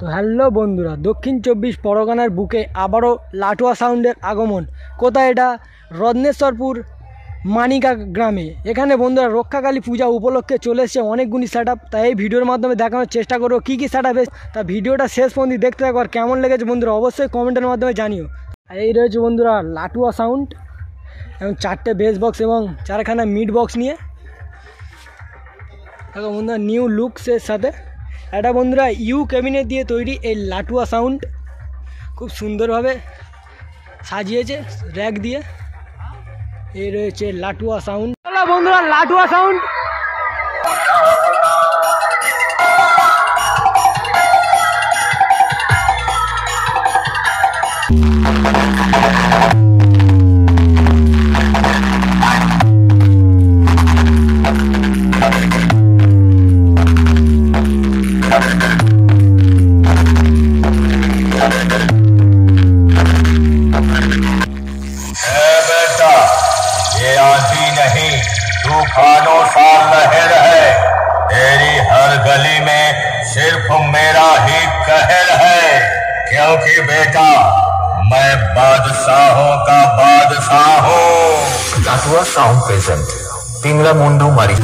তো হ্যালো বন্ধুরা, দক্ষিণ চব্বিশ পরগনার বুকে আবারও লাটুয়া সাউন্ডের আগমন। কোথায় এটা? রত্নেশ্বরপুর মানিকা গ্রামে। এখানে বন্ধুরা রক্ষাকালী পূজা উপলক্ষে চলে এসেছে অনেকগুলি সেট আপ। তাই এই ভিডিওর মাধ্যমে দেখানোর চেষ্টা করবো কী কী সেট আপ এসেছে। তা ভিডিওটা শেষ পর্যন্ত দেখতে থাকো, আর কেমন লেগেছে বন্ধুরা অবশ্যই কমেন্টের মাধ্যমে জানিও। আর এই রয়েছে বন্ধুরা লাটুয়া সাউন্ড, এবং 4টে বেস বক্স এবং 4খানা মিড বক্স নিয়ে দেখো বন্ধুরা নিউ লুকসের সাথে। এটা বন্ধুরা ইউ ক্যাবিনেট দিয়ে তৈরি এই লাটুয়া সাউন্ড, খুব সুন্দরভাবে সাজিয়েছে র্যাক দিয়ে। এই রয়েছে লাটুয়া সাউন্ড। বন্ধুরা লাটুয়া সাউন্ড तूफानों सा लहर है, तेरी हर गली में सिर्फ मेरा ही कहर है, क्योंकि बेटा मैं बादशाहों का बादशाह हूँ। लाटुआ साउंड प्रेजेंट पिंगला मुंडू मारी।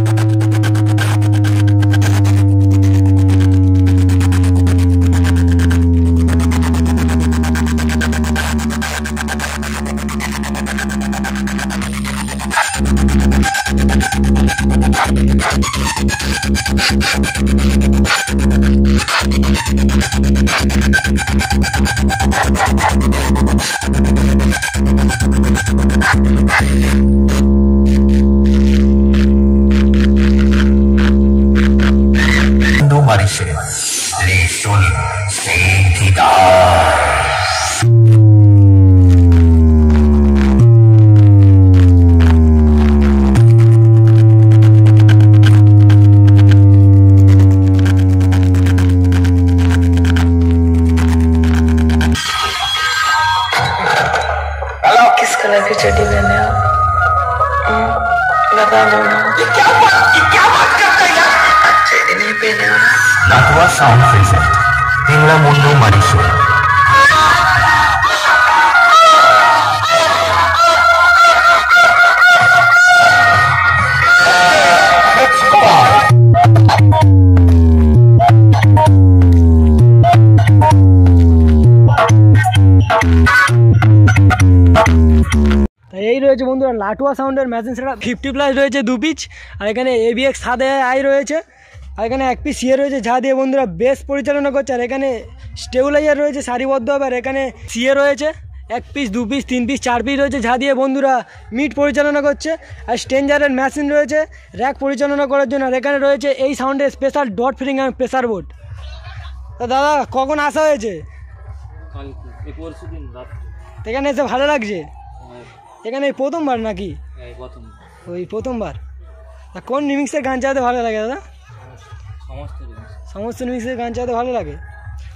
Marishe, listen, sing it out. किस कलर की चड्डी पहने हो? बता दो ना। ये क्या बात करते हैं यार? चड्डी नहीं पहने हो ना? लाटुआ साउंड प्रेजेंट पिंगला मुंडू मारिशे। এই রয়েছে বন্ধুরা লাটুয়া সাউন্ডের ম্যাচিং সেটআপ। 50+ রয়েছে 2 পিচ, আর এখানে ABX 7i রয়েছে, আর এখানে 1 পিস সিএ রয়েছে যা দিয়ে বন্ধুরা বেস পরিচালনা করছে। আর এখানে স্টেবিলাইজার রয়েছে সারিবদ্ধভাবে, আর এখানে সিএ রয়েছে 1 পিস 2 পিস 3 পিস 4 পিস রয়েছে যা দিয়ে বন্ধুরা মিড পরিচালনা করছে। আর স্টেঞ্জারের মেশিন রয়েছে র্যাক পরিচালনা করার জন্য। আর এখানে রয়েছে এই সাউন্ডের স্পেশাল ডট ফিরিং এবং প্রেসার বোর্ড। তো দাদা কখন আসা হয়েছে? এখানে এসে ভালো লাগছে? এখানে এই প্রথমবার নাকি? ওই প্রথমবার। কোন রিমিক্সের গান চাইতে ভালো লাগে দাদা? সমস্ত রিমিক্সের গান চাইতে ভালো লাগে।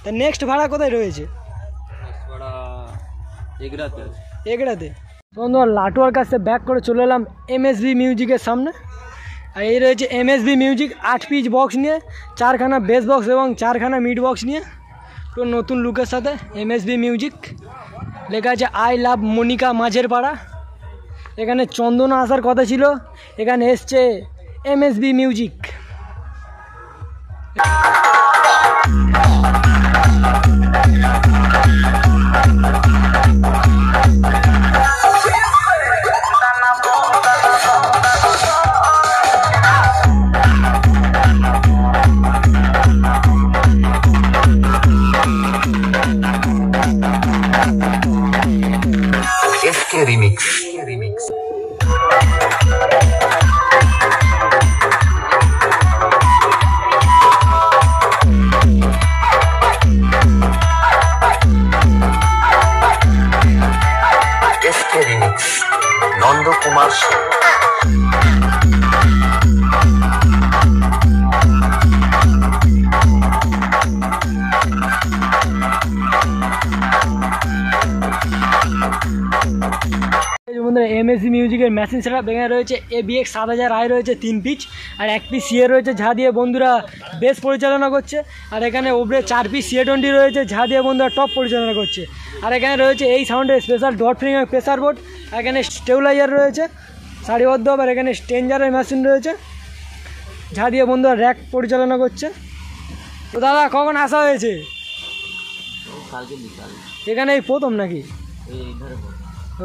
তা নেক্সট ভাড়া কোথায় রয়েছে? এগড়াতে। বন্ধুরা লাটুয়ার কাছে ব্যাক করে চলে এলাম MSB মিউজিকের সামনে। আর এই রয়েছে MSB মিউজিক 8 পিস বক্স নিয়ে, 4খানা বেস বক্স এবং 4খানা মিড বক্স নিয়ে, পুরো নতুন লুকের সাথে MSB মিউজিক। লেখা আছে আই লাভ মনিকা মাঝের পাড়া। এখানে চন্দনা আসার কথা ছিল, এখানে এসছে MSB মিউজিক। इसके रिमिक्स এমএসজি মিউজিকের মেশিন সেটআপ। এখানে রয়েছে ABX 7000i রয়েছে 3 পিচ, আর 1 পিস সিএ রয়েছে যা দিয়ে বন্ধুরা বেস পরিচালনা করছে। আর এখানে ওপরে 4 পিস CA20 রয়েছে যা দিয়ে বন্ধুরা টপ পরিচালনা করছে। আর এখানে রয়েছে এই সাউন্ডের স্পেশাল ডট ফ্রিং প্রেসার বোর্ড, এখানে স্টেবিলাইজার রয়েছে সারিবদ্ধ, আবার এখানে স্টেঞ্জারের মেশিন রয়েছে যা দিয়ে বন্ধুরা র্যাক পরিচালনা করছে। তো দাদা কখন আসা হয়েছে? এখানে এই প্রথম নাকি?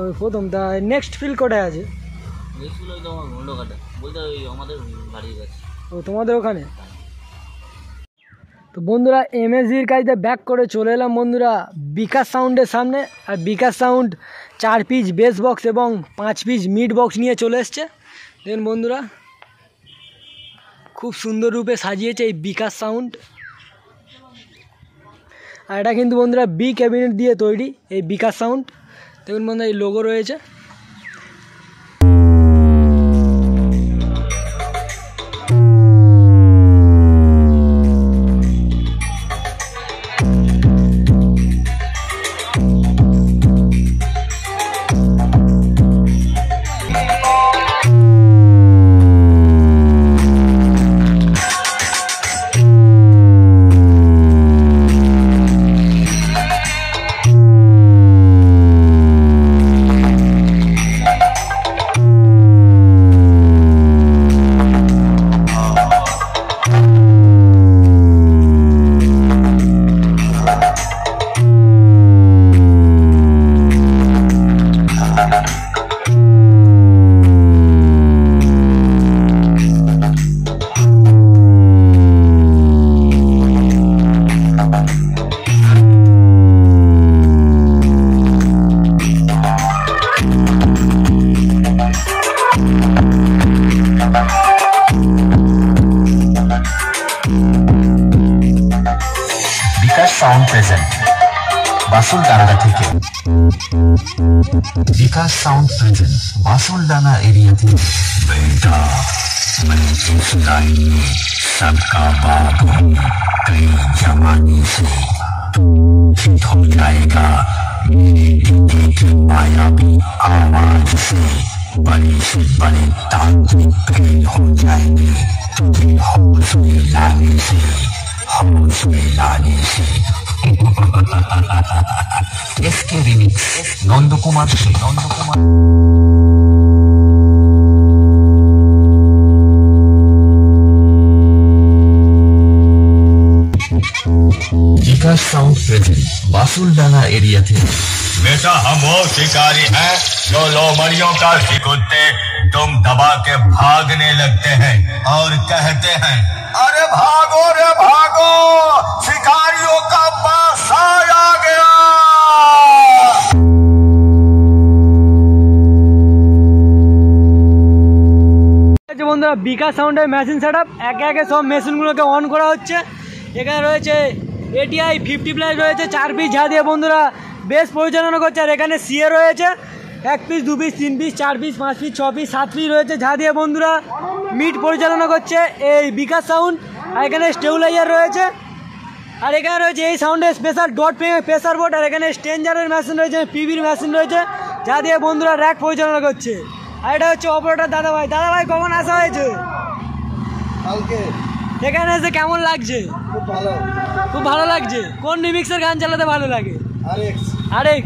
ওই প্রথম। তা নেক্সট ফিল কোথায় আছে? ও তোমাদের ওখানে। তো বন্ধুরা এমএসজির কাজে ব্যাক করে চলে এলাম বন্ধুরা বিকাশ সাউন্ডের সামনে। আর বিকাশ সাউন্ড 4 পিস বেস বক্স এবং 5 পিস মিড বক্স নিয়ে চলে এসছে। দেখুন বন্ধুরা খুব সুন্দর রূপে সাজিয়েছে এই বিকাশ সাউন্ড। আর এটা কিন্তু বন্ধুরা বি ক্যাবিনেট দিয়ে তৈরি এই বিকাশ সাউন্ড। দেখুন বন্ধুরা এই লোগো রয়েছে। साउंड प्रेजेंट बासुलडांगा থেকে विकास साउंड प्रेजेंट बासुलडांगा एरिया थी। बेटा मैं इस लाइन में सबका बाप हूँ, कई जमाने से तू हिट हो जाएगा मेरे डीजे की मायावी आवाज से। बड़े से बड़े तांत्रिक फेल हो जाएंगे तुझे होश में लाने से, होश में लाने से। इसके रिमिक्स नंद कुमार से विकास साउंड प्रेजेंट बासुलडांगा एरिया थे। बेटा हम वो शिकारी हैं जो लोमड़ियों का शिकुत्ते तुम दबा के भागने लगते हैं और कहते हैं अरे भागो रे भागो, शिकारियों का बासा आ गया। বন্ধুরা বিকাশ সাউন্ডের মেশিন সেটআপ একে একে সব মেশিনগুলোকে অন করা হচ্ছে। এখানে রয়েছে ATI 50+ রয়েছে 4 পিস যা দিয়ে বন্ধুরা বেস পরিচালনা করছে। আর এখানে সিএ রয়েছে 1 piece 2 piece 3 piece 4 piece 5 piece 6 piece 7 piece রয়েছে যা দিয়ে বন্ধুরা মিড পরিচালনা করছে এই বিকাশ সাউন্ড। আর এখানে স্টেবিলাইজার রয়েছে। আর এখানে রয়েছে এই সাউন্ডের স্পেশাল ডট প্রেসার বোর্ড। আর এখানে স্টেঞ্জারের মেশিন রয়েছে, পিবির মেশিন রয়েছে যা দিয়ে বন্ধুরা র্যাক পরিচালনা করছে। আর এটা হচ্ছে অপারেটর দাদাভাই। দাদাভাই কখন আসা হয়েছে? কালকে। এখানে এসে কেমন লাগছে? খুব ভালো। খুব ভালো লাগছে। কোন রিমিক্সের গান চালাতে ভালো লাগে? RX। RX